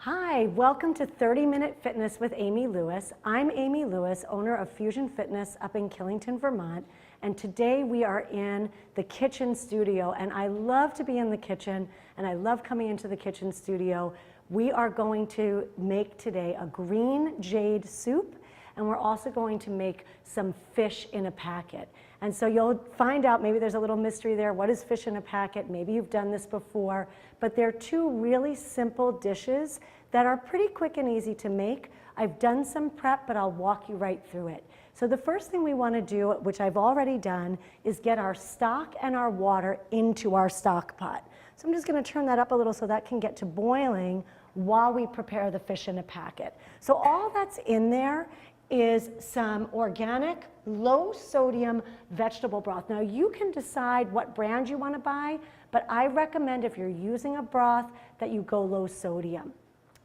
Hi, welcome to 30-Minute Fitness with Amy Lewis. I'm Amy Lewis, owner of Fusion Fitness up in Killington, Vermont, and today we are in the kitchen studio, and I love to be in the kitchen, and I love coming into the kitchen studio. We are going to make today a green jade soup, and we're also going to make some fish in a packet. And so you'll find out, maybe there's a little mystery there. What is fish in a packet? Maybe you've done this before, but they're two really simple dishes that are pretty quick and easy to make. I've done some prep, but I'll walk you right through it. So the first thing we want to do, which I've already done, is get our stock and our water into our stock pot. So I'm just going to turn that up a little so that can get to boiling while we prepare the fish in a packet. So all that's in there is some organic, low-sodium vegetable broth. Now you can decide what brand you want to buy, but I recommend if you're using a broth that you go low sodium.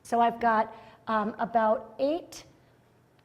So I've got about 8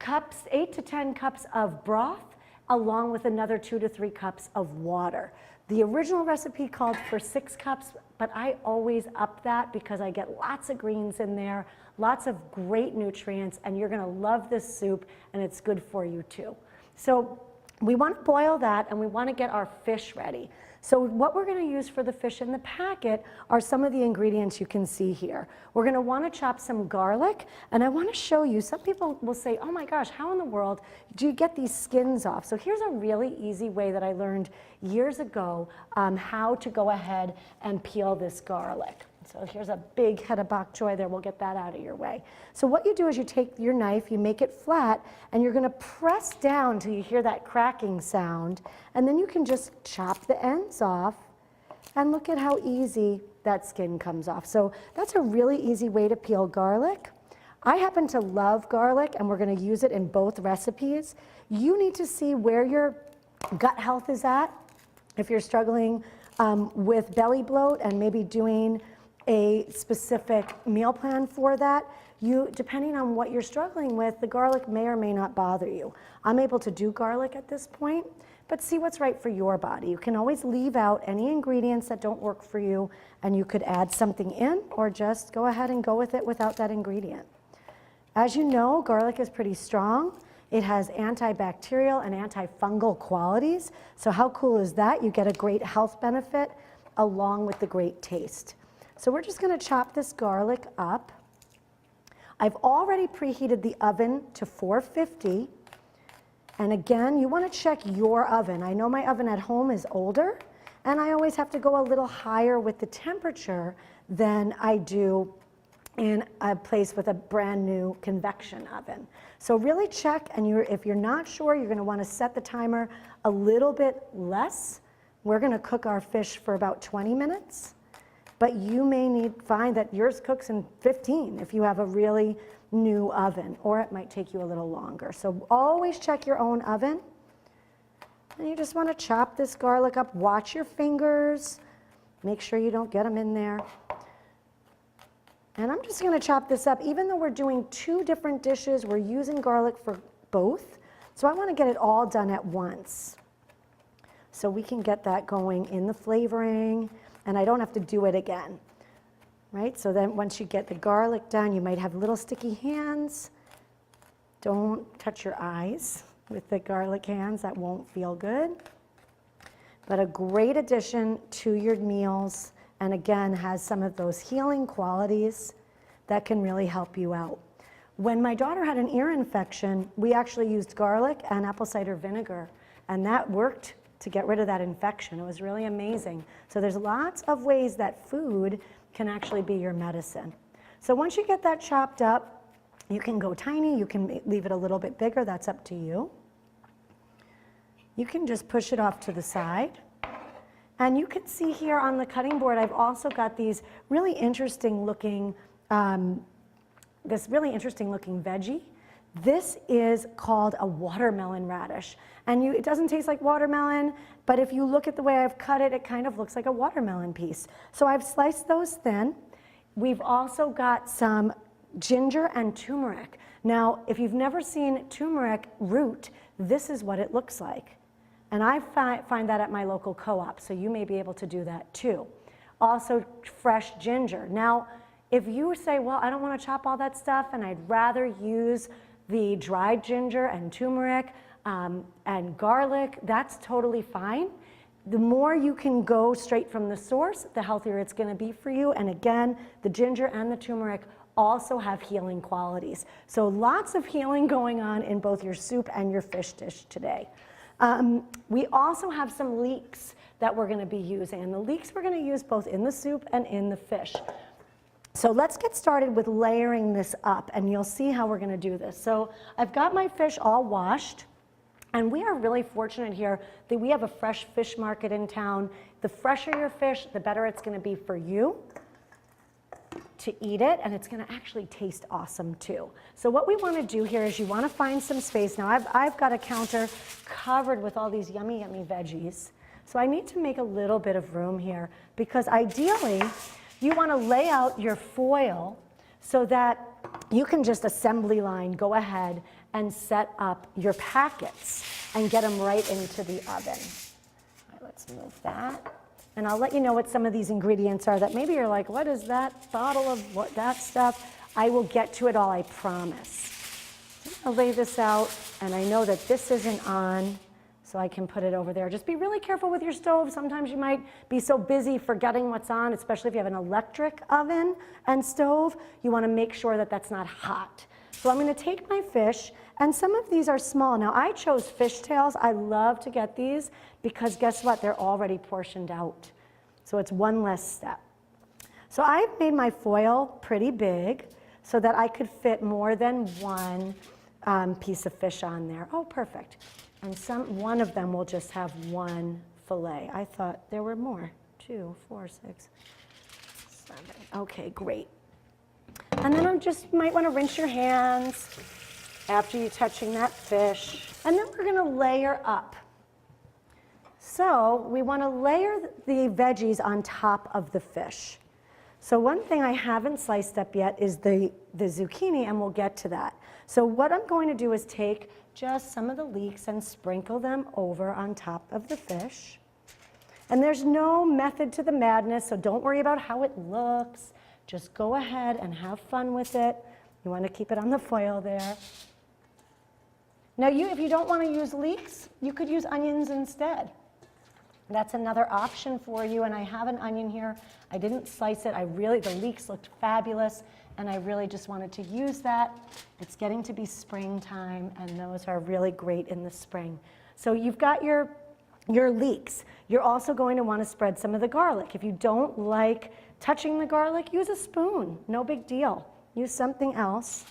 to 10 cups of broth, along with another 2 to 3 cups of water. The original recipe called for 6 cups, but I always up that because I get lots of greens in there, lots of great nutrients, and you're gonna love this soup, and it's good for you too. So we want to boil that, and we want to get our fish ready. So what we're going to use for the fish in the packet are some of the ingredients you can see here. We're going to want to chop some garlic, and I want to show you, some people will say, oh my gosh, how in the world do you get these skins off? So here's a really easy way that I learned years ago how to go ahead and peel this garlic. So here's a big head of bok choy there. We'll get that out of your way. So what you do is you take your knife, you make it flat, and you're going to press down till you hear that cracking sound, and then you can just chop the ends off, and look at how easy that skin comes off. So that's a really easy way to peel garlic. I happen to love garlic, and we're going to use it in both recipes. You need to see where your gut health is at. If you're struggling with belly bloat and maybe doing a specific meal plan for that, depending on what you're struggling with, the garlic may or may not bother you. I'm able to do garlic at this point, but see what's right for your body. You can always leave out any ingredients that don't work for you, and you could add something in or just go ahead and go with it without that ingredient. As you know, garlic is pretty strong. It has antibacterial and antifungal qualities. So how cool is that? You get a great health benefit along with the great taste. So we're just going to chop this garlic up. I've already preheated the oven to 450. And again, you want to check your oven. I know my oven at home is older, and I always have to go a little higher with the temperature than I do in a place with a brand new convection oven. So really check, and if you're not sure, you're going to want to set the timer a little bit less. We're going to cook our fish for about 20 minutes. But you may find that yours cooks in 15 if you have a really new oven, or it might take you a little longer. So always check your own oven. And you just want to chop this garlic up. Watch your fingers. Make sure you don't get them in there. And I'm just going to chop this up. Even though we're doing 2 different dishes, we're using garlic for both. So I want to get it all done at once, so we can get that going in the flavoring, and I don't have to do it again, right? So then once you get the garlic done, you might have little sticky hands. Don't touch your eyes with the garlic hands. That won't feel good. But a great addition to your meals, and again, has some of those healing qualities that can really help you out. When my daughter had an ear infection, we actually used garlic and apple cider vinegar, and that worked to get rid of that infection. It was really amazing. So there's lots of ways that food can actually be your medicine. So once you get that chopped up, you can go tiny, you can leave it a little bit bigger, that's up to you. You can just push it off to the side. And you can see here on the cutting board, I've also got these really interesting looking, veggie. This is called a watermelon radish. And it doesn't taste like watermelon, but if you look at the way I've cut it, it kind of looks like a watermelon piece. So I've sliced those thin. We've also got some ginger and turmeric. Now, if you've never seen turmeric root, this is what it looks like. And I find that at my local co-op, so you may be able to do that too. Also, fresh ginger. Now, If you say, well, I don't want to chop all that stuff and I'd rather use the dried ginger and turmeric and garlic, that's totally fine. The more you can go straight from the source, the healthier it's going to be for you. And again, the ginger and the turmeric also have healing qualities. So lots of healing going on in both your soup and your fish dish today. We also have some leeks that we're going to be using, and the leeks we're going to use both in the soup and in the fish. So let's get started with layering this up, and you'll see how we're going to do this. So I've got my fish all washed, and we are really fortunate here that we have a fresh fish market in town. The fresher your fish, the better it's going to be for you to eat it, and it's going to actually taste awesome too. So what we want to do here is you want to find some space. Now I've got a counter covered with all these yummy, yummy veggies. So I need to make a little bit of room here because ideally you want to lay out your foil so that you can just assembly line go ahead and set up your packets and get them right into the oven. All right, let's move that. And I'll let you know what some of these ingredients are that maybe you're like, what is that bottle of what that stuff? I will get to it all, I promise. I'll lay this out, and I know that this isn't on, so I can put it over there. Just be really careful with your stove. Sometimes you might be so busy forgetting what's on, especially if you have an electric oven and stove. You want to make sure that that's not hot. So I'm going to take my fish, and some of these are small. Now I chose fish tails. I love to get these because guess what? They're already portioned out. So it's one less step. So I've made my foil pretty big so that I could fit more than one piece of fish on there. Oh, perfect. And one of them will just have one fillet. I thought there were more. 2, 4, 6, 7. Okay, great. And then you might want to rinse your hands after you're touching that fish. And then we're going to layer up. So we want to layer the veggies on top of the fish. So one thing I haven't sliced up yet is the zucchini, and we'll get to that. So what I'm going to do is take just some of the leeks and sprinkle them over on top of the fish. And there's no method to the madness, so don't worry about how it looks. Just go ahead and have fun with it. You want to keep it on the foil there. Now if you don't want to use leeks, you could use onions instead. That's another option for you, and I have an onion here. I didn't slice it. The leeks looked fabulous, and I really just wanted to use that. It's getting to be springtime, and those are really great in the spring. So you've got your leeks. You're also going to want to spread some of the garlic. If you don't like touching the garlic, use a spoon. No big deal. Use something else.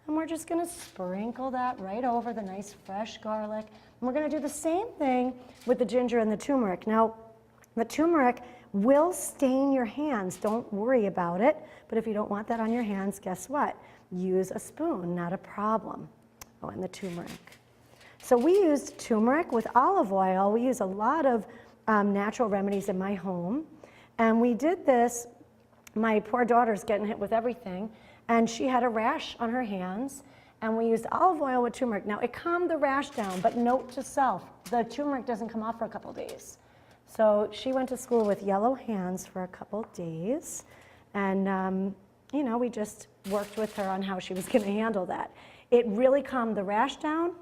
And we're just going to sprinkle that right over the nice fresh garlic. And we're going to do the same thing with the ginger and the turmeric. Now, the turmeric will stain your hands. Don't worry about it. But if you don't want that on your hands, guess what? Use a spoon, not a problem. Oh, and the turmeric. So we used turmeric with olive oil. We use a lot of natural remedies in my home. And we did this. My poor daughter's getting hit with everything. And she had a rash on her hands. And we used olive oil with turmeric. Now, it calmed the rash down, but note to self, the turmeric doesn't come off for a couple days. So she went to school with yellow hands for a couple days. And, we just worked with her on how she was going to handle that. It really calmed the rash down,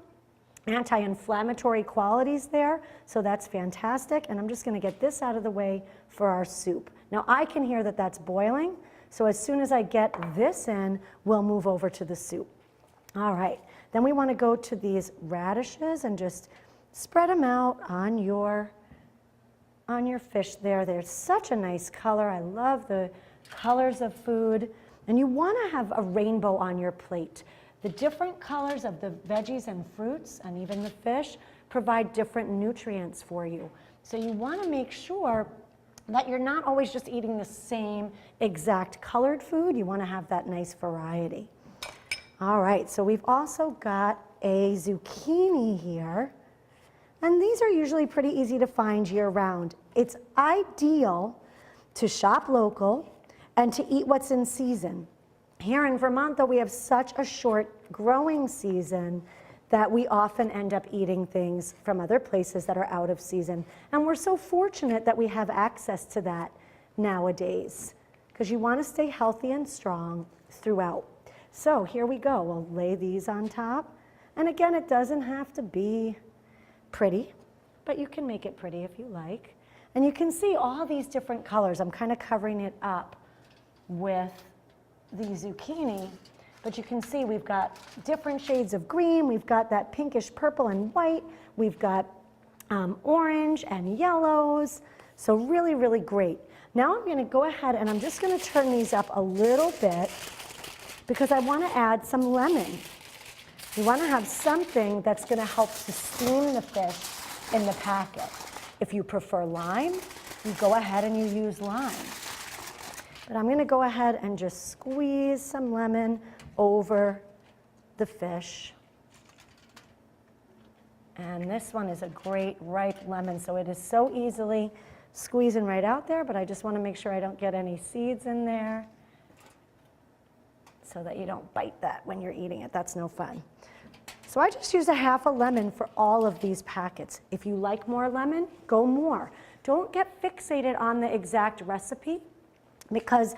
anti-inflammatory qualities there, so that's fantastic. And I'm just going to get this out of the way for our soup. Now, I can hear that that's boiling, so as soon as I get this in, we'll move over to the soup. All right, then we want to go to these radishes and just spread them out on your fish there. They're such a nice color. I love the colors of food. And you want to have a rainbow on your plate. The different colors of the veggies and fruits and even the fish provide different nutrients for you. So you want to make sure that you're not always just eating the same exact colored food. You want to have that nice variety. All right, so we've also got a zucchini here. And these are usually pretty easy to find year-round. It's ideal to shop local and to eat what's in season. Here in Vermont, though, we have such a short growing season that we often end up eating things from other places that are out of season. And we're so fortunate that we have access to that nowadays. because you want to stay healthy and strong throughout. So here we go. We'll lay these on top. And again, it doesn't have to be pretty, but you can make it pretty if you like. And you can see all these different colors. I'm kind of covering it up with the zucchini, but you can see we've got different shades of green. We've got that pinkish purple and white. We've got orange and yellows. So really, really great. Now I'm going to go ahead and I'm just going to turn these up a little bit because I want to add some lemon. You want to have something that's going to help to steam the fish in the packet. If you prefer lime, you go ahead and you use lime. But I'm going to go ahead and just squeeze some lemon over the fish. And this one is a great ripe lemon, so it is so easily squeezing right out there, but I just want to make sure I don't get any seeds in there so that you don't bite that when you're eating it. That's no fun. So I just use a half a lemon for all of these packets. If you like more lemon, go more. Don't get fixated on the exact recipe because,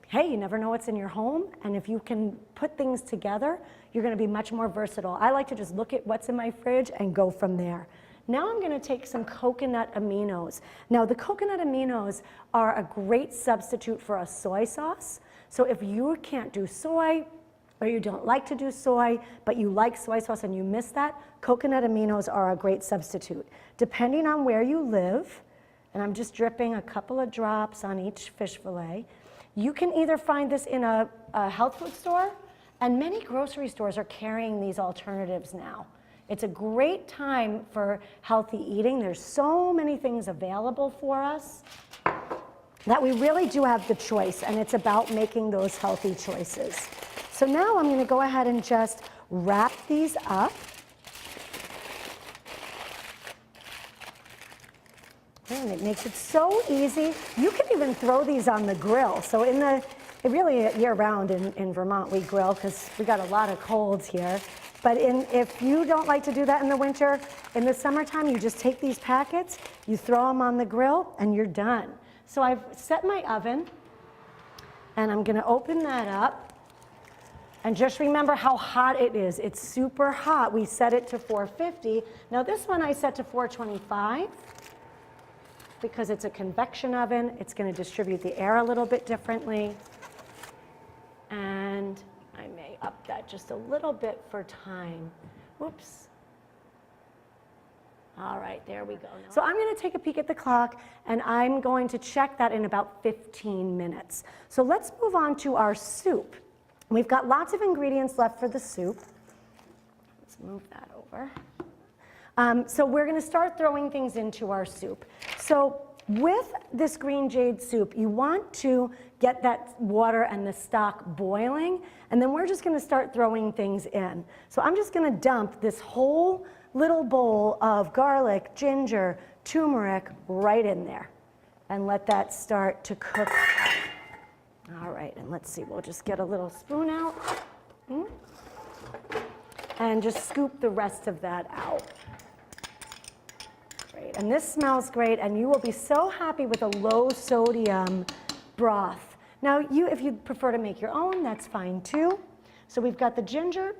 hey, you never know what's in your home, and if you can put things together, you're going to be much more versatile. I like to just look at what's in my fridge and go from there. Now I'm going to take some coconut aminos. Now the coconut aminos are a great substitute for a soy sauce. So if you can't do soy, or you don't like to do soy, but you like soy sauce and you miss that, coconut aminos are a great substitute. Depending on where you live, and I'm just dripping a couple of drops on each fish fillet, you can either find this in a health food store, and many grocery stores are carrying these alternatives now. It's a great time for healthy eating. There's so many things available for us that we really do have the choice, and it's about making those healthy choices. So now I'm going to go ahead and just wrap these up. And it makes it so easy. You can even throw these on the grill. So really year-round in Vermont we grill because we got a lot of colds here. But if you don't like to do that in the winter, in the summertime you just take these packets, you throw them on the grill, and you're done. So I've set my oven, and I'm going to open that up. And just remember how hot it is. It's super hot. We set it to 450. Now this one I set to 425 because it's a convection oven. It's going to distribute the air a little bit differently. And I may up that just a little bit for time. Whoops. All right, there we go. So I'm going to take a peek at the clock, and I'm going to check that in about 15 minutes. So let's move on to our soup. We've got lots of ingredients left for the soup. Let's move that over. So we're going to start throwing things into our soup. So with this green jade soup, you want to get that water and the stock boiling, and then we're just going to start throwing things in. So I'm just going to dump this whole little bowl of garlic, ginger, turmeric right in there and let that start to cook. All right, and let's see, we'll just get a little spoon out and just scoop the rest of that out. Great, and this smells great, and you will be so happy with a low sodium broth. Now, if you prefer to make your own, that's fine too. So we've got the ginger,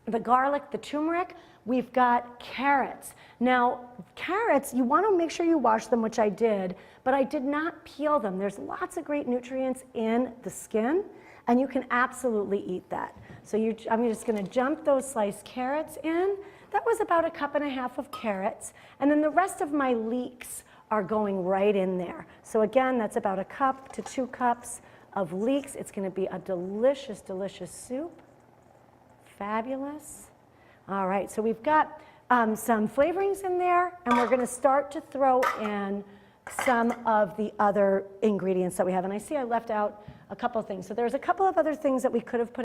the garlic, the turmeric. We've got carrots. Now, carrots, you want to make sure you wash them, which I did, but I did not peel them. There's lots of great nutrients in the skin, and you can absolutely eat that. So I'm just going to jump those sliced carrots in. That was about 1.5 cups of carrots, and then the rest of my leeks are going right in there. So again, that's about 1 cup to 2 cups of leeks. It's going to be a delicious, delicious soup. Fabulous. All right, so we've got some flavorings in there, and we're going to start to throw in some of the other ingredients that we have. And I see I left out a couple of things. So there's a couple of other things that we could have put